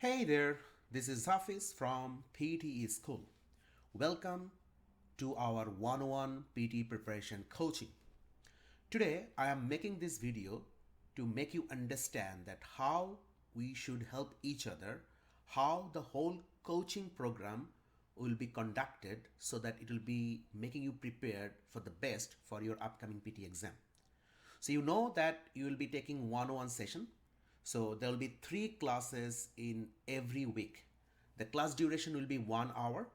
Hey there, this is Hafiz from PTE School. Welcome to our 101 PT preparation coaching. Today I am making this video to make you understand that how we should help each other, how the whole coaching program will be conducted so that it will be making you prepared for the best for your upcoming PT exam. So you know that you will be taking 101 session. So there will be 3 classes in every week. The class duration will be 1 hour.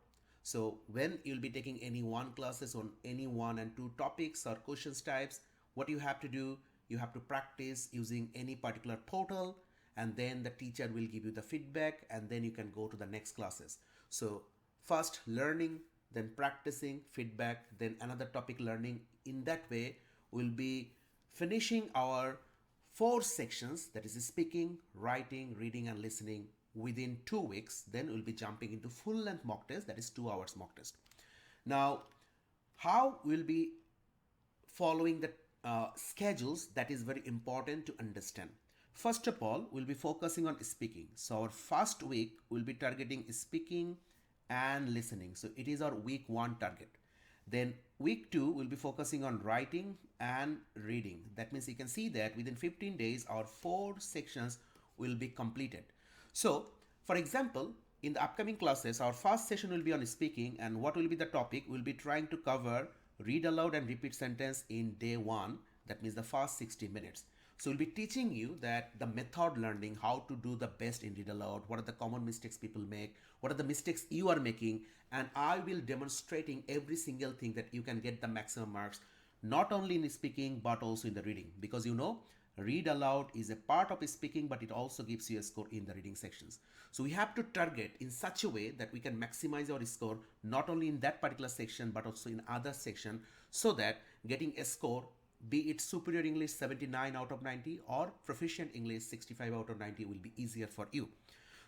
So when you'll be taking any one classes on any one and two topics or questions types, what you have to do, you have to practice using any particular portal, and then the teacher will give you the feedback, and then you can go to the next classes. So first learning, then practicing, feedback, then another topic learning. In that way we'll be finishing our 4 sections, that is speaking, writing, reading and listening, within 2 weeks. Then we'll be jumping into full length mock test, that is 2 hours mock test. Now how we'll be following the schedules, that is very important to understand. First of all, we'll be focusing on speaking. So our first week will be targeting speaking and listening. So it is our week 1 target. Then week 2 will be focusing on writing and reading. That means you can see that within 15 days our 4 sections will be completed. So for example, in the upcoming classes, our first session will be on speaking, and what will be the topic? We'll be trying to cover read aloud and repeat sentence in day 1. That means the first 60 minutes. So we'll be teaching you that the method learning, how to do the best in read aloud, what are the common mistakes people make, what are the mistakes you are making, and I will demonstrating every single thing that you can get the maximum marks, not only in speaking but also in the reading, because you know read aloud is a part of speaking, but it also gives you a score in the reading sections. So we have to target in such a way that we can maximize our score not only in that particular section but also in other section, so that getting a score, be it superior English 79 out of 90 or proficient English 65 out of 90, will be easier for you.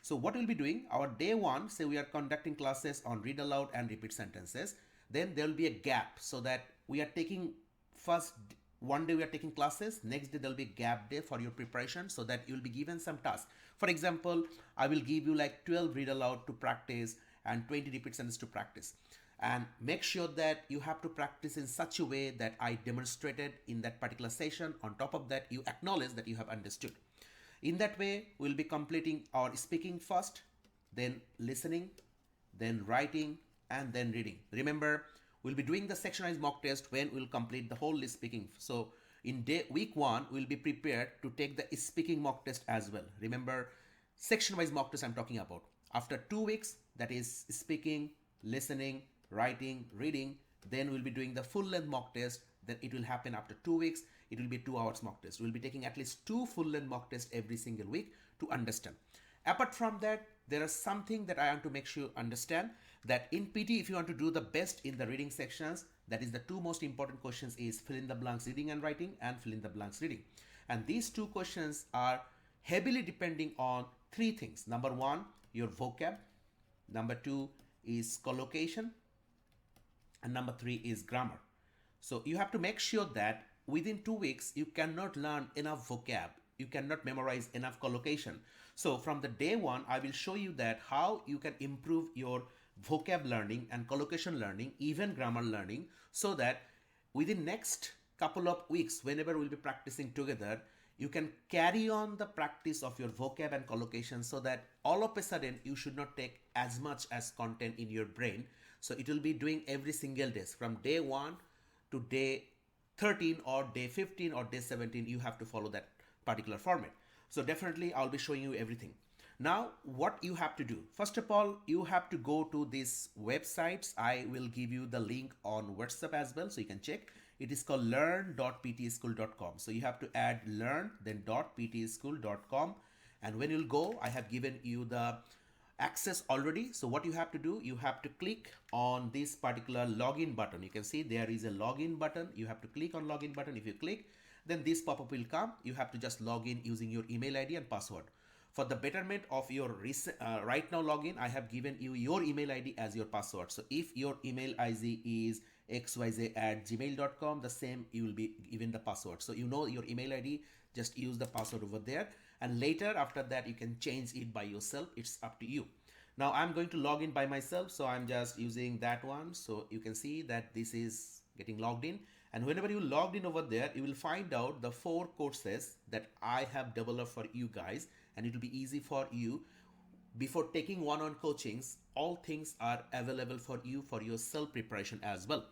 So what we'll be doing, our day 1, say we are conducting classes on read aloud and repeat sentences. Then there will be a gap, so that we are taking first one day we are taking classes, next day there will be gap day for your preparation, so that you will be given some tasks. For example, I will give you like 12 read aloud to practice and 20 repeat sentences to practice, and make sure that you have to practice in such a way that I demonstrated in that particular session. On top of that, you acknowledge that you have understood. In that way, we'll be completing our speaking first, then listening, then writing, and then reading. Remember, we'll be doing the sectionized mock test when we'll complete the whole speaking. So in week 1, we'll be prepared to take the speaking mock test as well. Remember, section-wise mock test I'm talking about. After 2 weeks, that is speaking, listening, writing, reading, then we'll be doing the full length mock test. Then it will happen after 2 weeks. It will be 2 hours mock test. We'll be taking at least 2 full length mock tests every single week to understand. Apart from that, there is something that I want to make sure you understand, that in PT, if you want to do the best in the reading sections, that is the 2 most important questions is fill in the blanks reading and writing, and fill in the blanks reading. And these 2 questions are heavily depending on 3 things. Number 1, your vocab. Number 2 is collocation. And number 3 is grammar. So you have to make sure that within 2 weeks, you cannot learn enough vocab. You cannot memorize enough collocation. So from the day 1, I will show you that how you can improve your vocab learning and collocation learning, even grammar learning, so that within next couple of weeks, whenever we'll be practicing together, you can carry on the practice of your vocab and collocation, so that all of a sudden you should not take as much as content in your brain. So it will be doing every single day from day 1 to day 13 or day 15 or day 17. You have to follow that particular format. So definitely I'll be showing you everything. Now what you have to do, first of all, you have to go to these websites. I will give you the link on WhatsApp as well, so you can check. It is called learn.ptschool.com. So you have to add learn, then .ptschool.com, and when you'll go, I have given you the access already. So what you have to do, you have to click on this particular login button. You can see there is a login button. You have to click on login button. If you click, then this pop-up will come. You have to just log in using your email ID and password. For the betterment of your right now login, I have given you your email ID as your password. So if your email ID is xyz@gmail.com, the same you will be given the password. So you know your email ID, just use the password over there. and later after that you can change it by yourself. It's up to you. Now I'm going to log in by myself, so I'm just using that one. So you can see that this is getting logged in, and whenever you logged in over there, you will find out the 4 courses that I have developed for you guys, and it will be easy for you. Before taking one-on coachings, all things are available for you for your self preparation as well.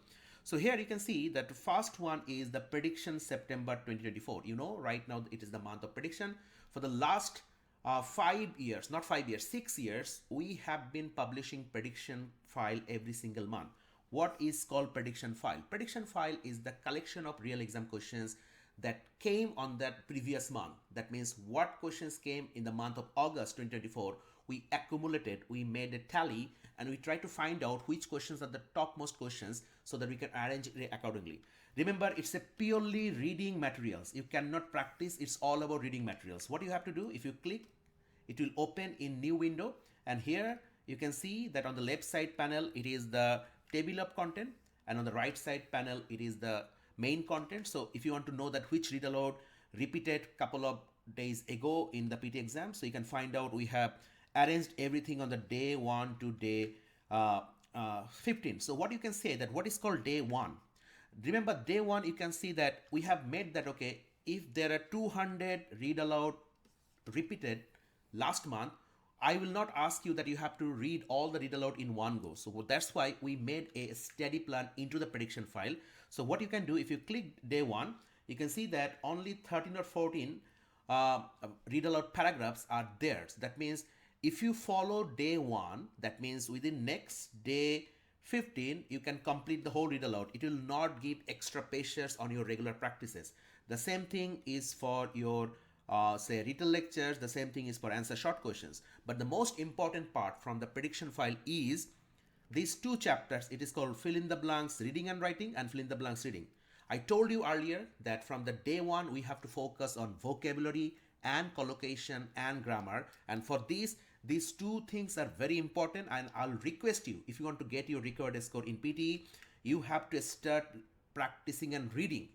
So here you can see that the first one is the prediction September 2024. You know, right now it is the month of prediction. For the last 5 years, not 5 years, 6 years, we have been publishing prediction file every single month. What is called prediction file? Prediction file is the collection of real exam questions that came on that previous month. That means what questions came in the month of August 2024, we accumulated, we made a tally, and we try to find out which questions are the topmost questions so that we can arrange it accordingly. Remember, it's a purely reading materials. You cannot practice. It's all about reading materials. What you have to do, if you click, it will open in new window, and here you can see that on the left side panel it is the table of content, and on the right side panel it is the main content. So if you want to know that which read aloud repeated couple of days ago in the PT exam, so you can find out we have arranged everything on the day 1 to day 15. So what you can say that what is called day 1. Remember day 1, you can see that we have made that, okay, if there are 200 read aloud repeated last month, I will not ask you that you have to read all the read aloud in one go. So that's why we made a study plan into the prediction file. So what you can do, if you click day 1, you can see that only 13 or 14 read aloud paragraphs are there. So that means if you follow day 1, that means within next day 15, you can complete the whole read aloud. It will not give extra pressures on your regular practices. The same thing is for your say written lectures. The same thing is for answer short questions. But the most important part from the prediction file is these 2 chapters. It is called fill in the blanks reading and writing and fill in the blanks reading. I told you earlier that from the day 1 we have to focus on vocabulary and collocation and grammar, and for these 2 things are very important, and I'll request you, if you want to get your required score in PTE, you have to start practicing and reading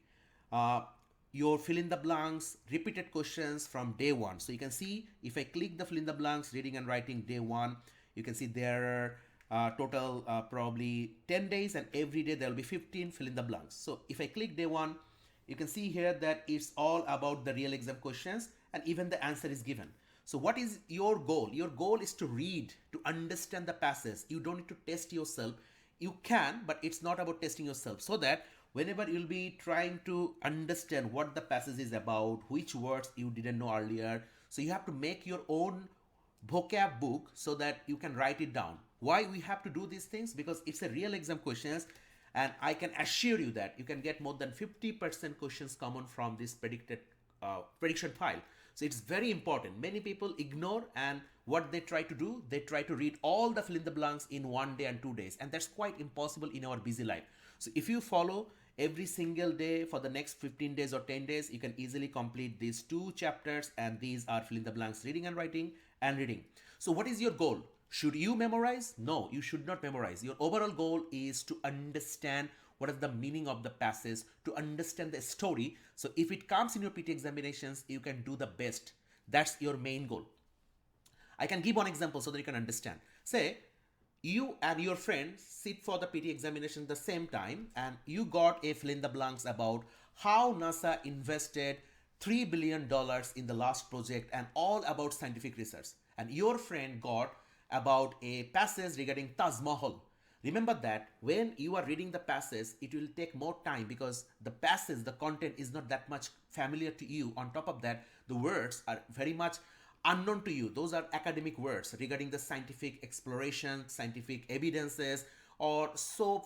your fill in the blanks repeated questions from day 1. So you can see if I click the fill in the blanks reading and writing day 1, you can see there are total probably 10 days, and every day there will be 15 fill in the blanks. So if I click day 1, you can see here that it's all about the real exam questions, and even the answer is given. So what is your goal? Your goal is to read, to understand the passage. You don't need to test yourself. You can, but it's not about testing yourself. So that whenever you'll be trying to understand what the passage is about, which words you didn't know earlier, so you have to make your own vocab book so that you can write it down. Why we have to do these things? Because it's a real exam questions, and I can assure you that you can get more than 50% questions common from this prediction file. So it's very important. Many people ignore, and what they try to do, they try to read all the fill in the blanks in 1 day and 2 days, and that's quite impossible in our busy life. So if you follow every single day for the next 15 days or 10 days, you can easily complete these 2 chapters, and these are fill in the blanks reading and writing and reading. So what is your goal? Should you memorize? No, you should not memorize. Your overall goal is to understand what is the meaning of the passage, to understand the story. So if it comes in your PT examinations, you can do the best. That's your main goal. I can give one example so that you can understand. Say you and your friends sit for the PT examination at the same time, and you got a fill in the blanks about how NASA invested $3 billion in the last project and all about scientific research. And your friend got about a passage regarding Taj Mahal. Remember that when you are reading the passage, it will take more time because the passage, the content is not that much familiar to you. On top of that, the words are very much unknown to you. Those are academic words regarding the scientific exploration, scientific evidences, or so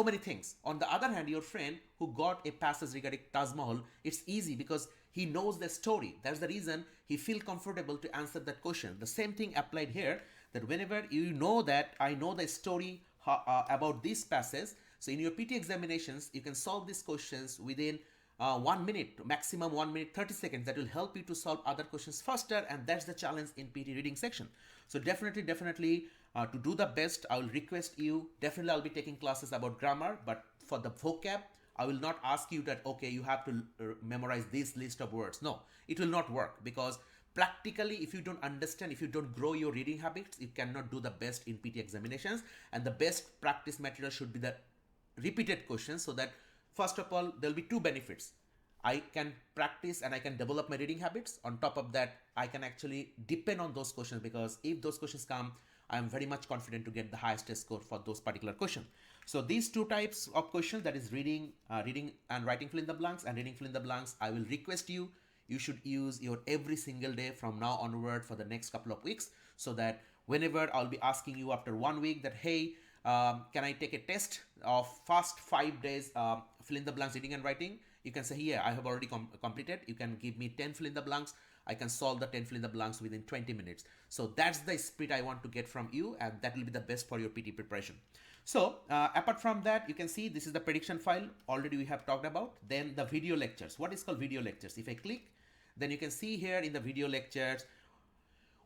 many things. On the other hand, your friend who got a passage regarding Taj Mahal, it's easy because he knows the story. That's the reason he feels comfortable to answer that question. The same thing applied here, that whenever you know that I know the story about this passage, so in your PT examinations, you can solve these questions within 1 minute, maximum 1 minute 30 seconds. That will help you to solve other questions faster, and that's the challenge in PT reading section. So definitely to do the best, I will request you, definitely I'll be taking classes about grammar, but for the vocab, I will not ask you that, okay, you have to memorize this list of words. No, it will not work because practically, if you don't understand, if you don't grow your reading habits, you cannot do the best in PT examinations. And the best practice material should be the repeated questions, so that first of all there'll be two benefits. I can practice and I can develop my reading habits. On top of that, I can actually depend on those questions, because if those questions come, I am very much confident to get the highest score for those particular questions. So these two types of questions, that is reading and writing fill in the blanks and reading fill in the blanks, I will request you should use your every single day from now onward for the next couple of weeks, so that whenever I'll be asking you after 1 week that, hey, can I take a test of first 5 days fill in the blanks reading and writing, you can say, yeah, I have already completed. You can give me 10 fill in the blanks. I can solve the 10 fill in the blanks within 20 minutes. So that's the spirit I want to get from you, and that will be the best for your PT preparation. So apart from that, you can see this is the prediction file already we have talked about. Then the video lectures. What is called video lectures? If I click, then you can see here in the video lectures,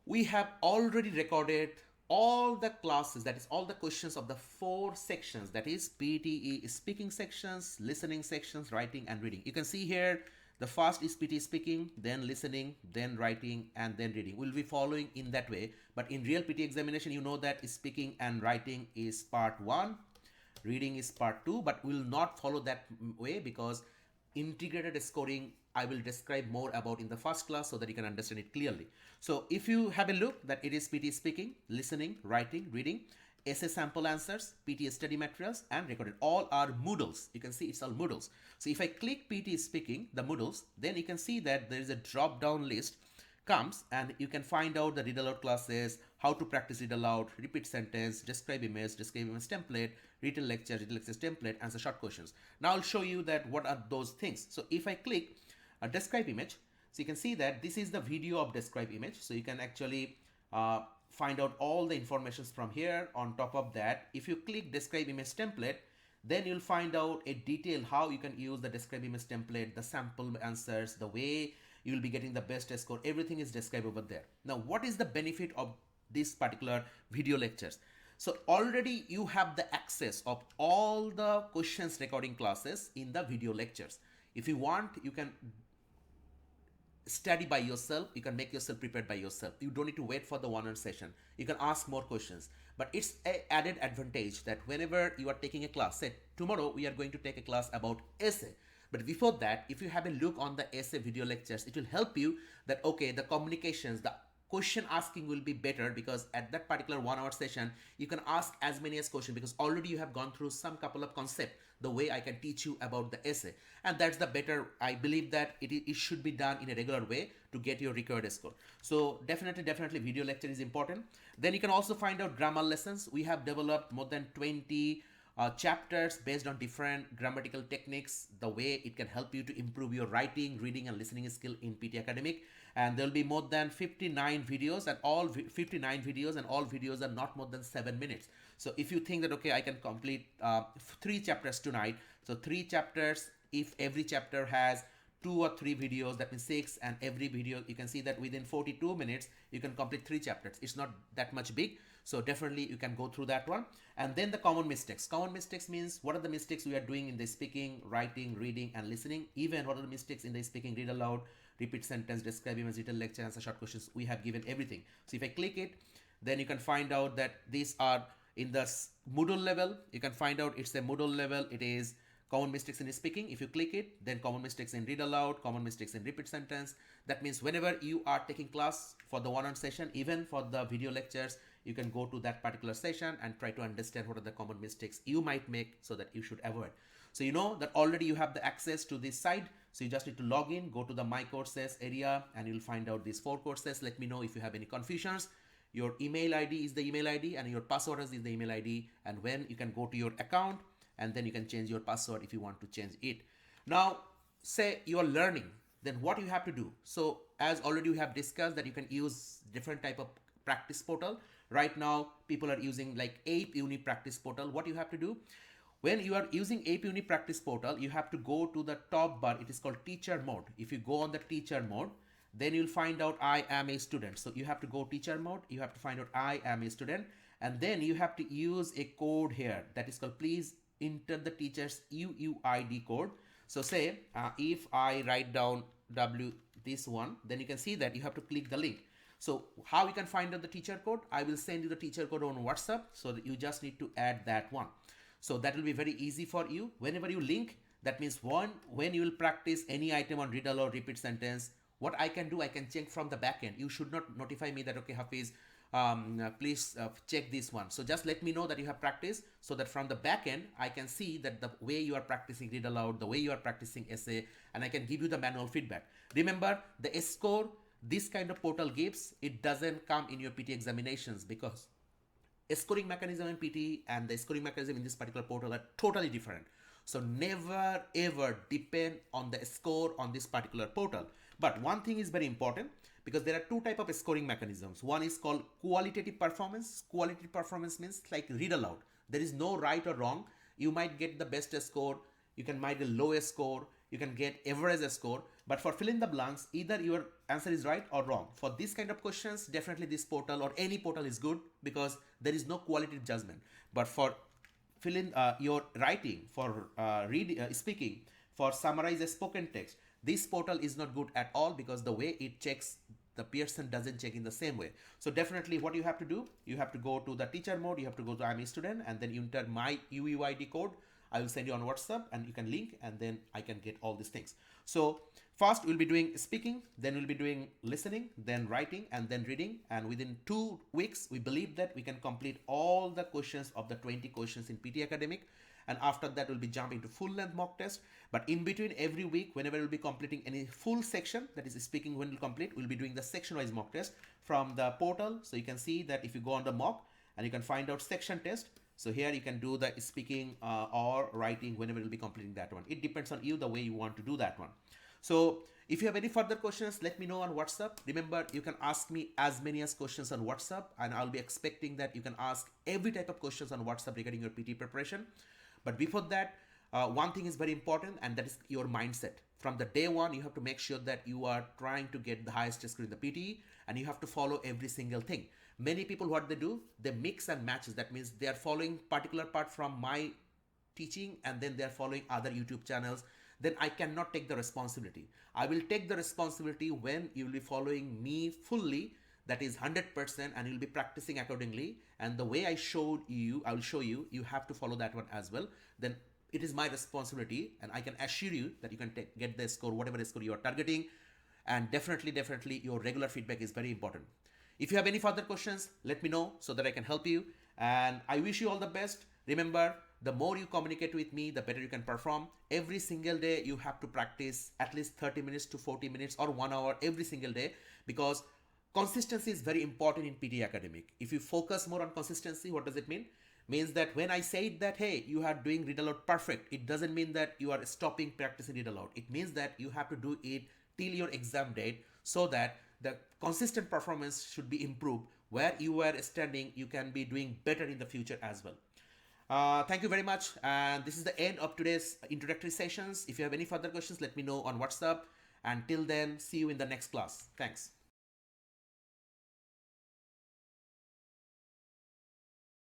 we have already recorded all the classes, that is all the questions of the 4 sections, that is PTE speaking sections, listening sections, writing and reading. You can see here the first is PTE speaking, then listening, then writing and then reading. We'll be following in that way, but in real PT examination, you know that speaking and writing is part 1, reading is part 2, but we'll not follow that way, because integrated scoring I will describe more about in the first class, so that you can understand it clearly. So if you have a look, that it is PT speaking, listening, writing, reading, essay sample answers, PT study materials and recorded. All are Moodles. You can see it's all Moodles. So if I click PT speaking, the Moodles, then you can see that there is a drop down list comes, and you can find out the read aloud classes, how to practice read aloud, repeat sentence, describe image template, read lecture template, answer short questions. Now I'll show you that what are those things. So if I click a describe image, so you can see that this is the video of describe image. So you can actually find out all the informations from here. On top of that, if you click describe image template, then you'll find out a detail how you can use the describe image template, the sample answers, the way you will be getting the best score. Everything is described over there. Now, what is the benefit of this particular video lectures? So already you have the access of all the questions recording classes in the video lectures. If you want, you can study by yourself. You can make yourself prepared by yourself. You don't need to wait for the one-on-one session. You can ask more questions. But it's an added advantage that whenever you are taking a class, say tomorrow we are going to take a class about essay. But before that, if you have a look on the essay video lectures, it will help you that, okay, the communications, the question asking will be better, because at that particular 1 hour session, you can ask as many as questions, because already you have gone through some couple of concepts, the way I can teach you about the essay. And that's the better, I believe that it should be done in a regular way to get your required score. So definitely video lecture is important. Then you can also find out grammar lessons. We have developed more than 20 chapters based on different grammatical techniques, the way it can help you to improve your writing, reading and listening skill in PT Academic. And there will be more than 59 videos, and all 59 videos, and all videos are not more than 7 minutes. So if you think that, okay, I can complete 3 chapters tonight, so 3 chapters, if every chapter has 2 or 3 videos, that means 6, and every video, you can see that within 42 minutes you can complete 3 chapters. It's not that much big, so definitely you can go through that one. And then the common mistakes. Common mistakes means what are the mistakes we are doing in the speaking, writing, reading and listening. Even what are the mistakes in the speaking, read aloud, repeat sentence, describe image, detailed lecture, answer short questions. We have given everything. So if I click it, then you can find out that these are in the Moodle level. You can find out it's a Moodle level. It is common mistakes in speaking. If you click it, then common mistakes in read aloud, common mistakes in repeat sentence. That means whenever you are taking class for the one-on-one session, even for the video lectures, you can go to that particular session and try to understand what are the common mistakes you might make, so that you should avoid. So you know that already you have the access to this site. So you just need to log in, go to the My Courses area, and you'll find out these 4 courses. Let me know if you have any confusions. Your email ID is the email ID, and your password is the email ID. And when you can go to your account, and then you can change your password if you want to change it. Now, say you are learning, then what you have to do? So as already we have discussed that you can use different type of practice portal. Right now, people are using like Ape Uni practice portal. What you have to do? When you are using Ape Uni practice portal, you have to go to the top bar. It is called teacher mode. If you go on the teacher mode, then you'll find out I am a student. So you have to go teacher mode. You have to find out I am a student. And then you have to use a code here that is called please enter the teacher's UUID code. So say if I write down this one, then you can see that you have to click the link. So how you can find out the teacher code? I will send you the teacher code on WhatsApp, so that you just need to add that one. So that will be very easy for you. Whenever you link, that means when you will practice any item on read aloud, repeat sentence, what I can do, I can check from the back end. You should not notify me that, okay, Hafiz, please check this one. So just let me know that you have practiced, so that from the back end, I can see that the way you are practicing read aloud, the way you are practicing essay, and I can give you the manual feedback. Remember, the score this kind of portal gives, it doesn't come in your PT examinations, because scoring mechanism in PT and the scoring mechanism in this particular portal are totally different. So never ever depend on the score on this particular portal. But one thing is very important, because there are two type of scoring mechanisms. One is called qualitative performance. Qualitative performance means like read aloud. There is no right or wrong. You might get the best score, you can might the lowest score, you can get average score, but for fill in the blanks, either your answer is right or wrong. For this kind of questions, definitely this portal or any portal is good, because there is no qualitative judgment. But for fill in your writing, for speaking, for summarize a spoken text, this portal is not good at all, because the way it checks, the Pearson doesn't check in the same way. So definitely what you have to do, you have to go to the teacher mode, you have to go to I'm a student, and then you enter my UUID code. I will send you on WhatsApp, and you can link, and then I can get all these things. So first we'll be doing speaking, then we'll be doing listening, then writing, and then reading. And within 2 weeks, we believe that we can complete all the questions of the 20 questions in PT Academic. And after that, we'll be jumping to full length mock test. But in between every week, whenever we'll be completing any full section, that is speaking when we'll complete, we'll be doing the section wise mock test from the portal. So you can see that if you go on the mock, and you can find out section test. So here you can do the speaking or writing whenever you'll be completing that one. It depends on you the way you want to do that one. So if you have any further questions, let me know on WhatsApp. Remember, you can ask me as many as questions on WhatsApp, and I'll be expecting that you can ask every type of questions on WhatsApp regarding your PT preparation. But before that, one thing is very important, and that is your mindset. From the day one, you have to make sure that you are trying to get the highest score in the PTE, and you have to follow every single thing. Many people, what they do, they mix and matches. That means they are following particular part from my teaching, and then they are following other YouTube channels. Then I cannot take the responsibility. I will take the responsibility when you will be following me fully, that is 100%, and you'll be practicing accordingly. And the way I showed you, I will show you, you have to follow that one as well. Then it is my responsibility, and I can assure you that you can get the score, whatever score you are targeting. And definitely your regular feedback is very important. If you have any further questions, let me know so that I can help you. And I wish you all the best. Remember, the more you communicate with me, the better you can perform. Every single day, you have to practice at least 30 minutes to 40 minutes or 1 hour every single day, because consistency is very important in PT Academic. If you focus more on consistency, what does it mean? Means that when I say that, hey, you are doing read aloud perfect, it doesn't mean that you are stopping practicing read aloud. It means that you have to do it till your exam date, so that the consistent performance should be improved. Where you are standing, you can be doing better in the future as well. Thank you very much. And this is the end of today's introductory sessions. If you have any further questions, let me know on WhatsApp. Until then, see you in the next class. Thanks.